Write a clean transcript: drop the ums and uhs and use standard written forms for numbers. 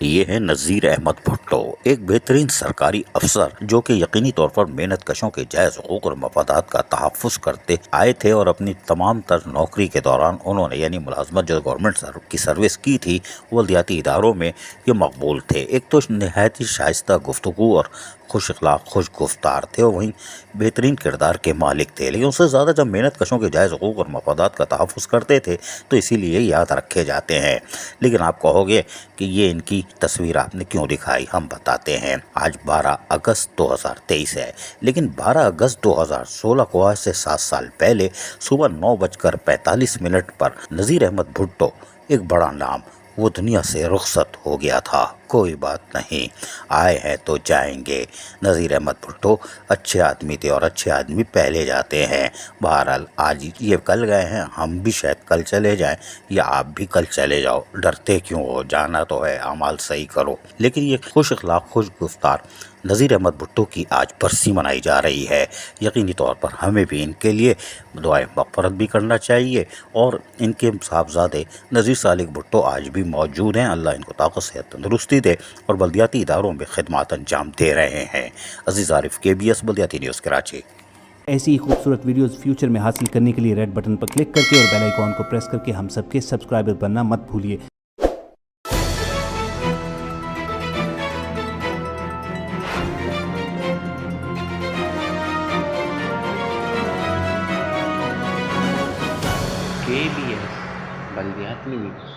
یہ ہے نذیر احمد بھٹو، ایک بہترین سرکاری افسر جو کہ یقینی طور پر محنت کشوں کے جائز حقوق اور مفادات کا تحفظ کرتے آئے تھے، اور اپنی تمام تر نوکری کے دوران انہوں نے یعنی ملازمت جو گورنمنٹ کی سروس کی تھی بلدیاتی اداروں میں، یہ مقبول تھے۔ ایک تو نہایت ہی شائستہ گفتگو اور خوش اخلاق، خوش گفتار تھے، اور وہیں بہترین کردار کے مالک تھے، لیکن اس سے زیادہ جب محنت کشوں کے جائز حقوق اور مفادات کا تحفظ کرتے تھے تو اسی لیے یاد رکھے جاتے ہیں۔ لیکن آپ کہو گے کہ یہ ان کی تصویر آپ نے کیوں دکھائی؟ ہم بتاتے ہیں۔ آج 12 اگست 2023 ہے، لیکن 12 اگست 2016 کو آج سے 7 سال پہلے صبح 9:45 پر نذیر احمد بھٹو، ایک بڑا نام، وہ دنیا سے رخصت ہو گیا تھا۔ کوئی بات نہیں، آئے ہیں تو جائیں گے۔ نذیر احمد بھٹو اچھے آدمی تھے، اور اچھے آدمی پہلے جاتے ہیں۔ بہرحال آج یہ کل گئے ہیں، ہم بھی شاید کل چلے جائیں، یا آپ بھی کل چلے جاؤ، ڈرتے کیوں ہو؟ جانا تو ہے، اعمال صحیح کرو۔ لیکن یہ خوش اخلاق، خوش گفتار نذیر احمد بھٹو کی آج برسی منائی جا رہی ہے۔ یقینی طور پر ہمیں بھی ان کے لیے دعائیں مغفرت بھی کرنا چاہیے، اور ان کے صاحبزادے نذیر سالک بھٹو آج بھی موجود ہیں۔ اللہ ان کو طاقت، صحت، تندرستی دے، اور بلدیاتی اداروں میں خدمات انجام دے رہے ہیں۔ عزیز عارف، KBS بلدیاتی نیوز کراچی۔ ایسی ہی خوبصورت ویڈیوز فیوچر میں حاصل کرنے کے لیے ریڈ بٹن پر کلک کر کے اور بیل آئیکن کو پریس کر کے ہم سب کے سبسکرائبر بننا مت بھولیے۔ KBS بلدیاتی نیوز۔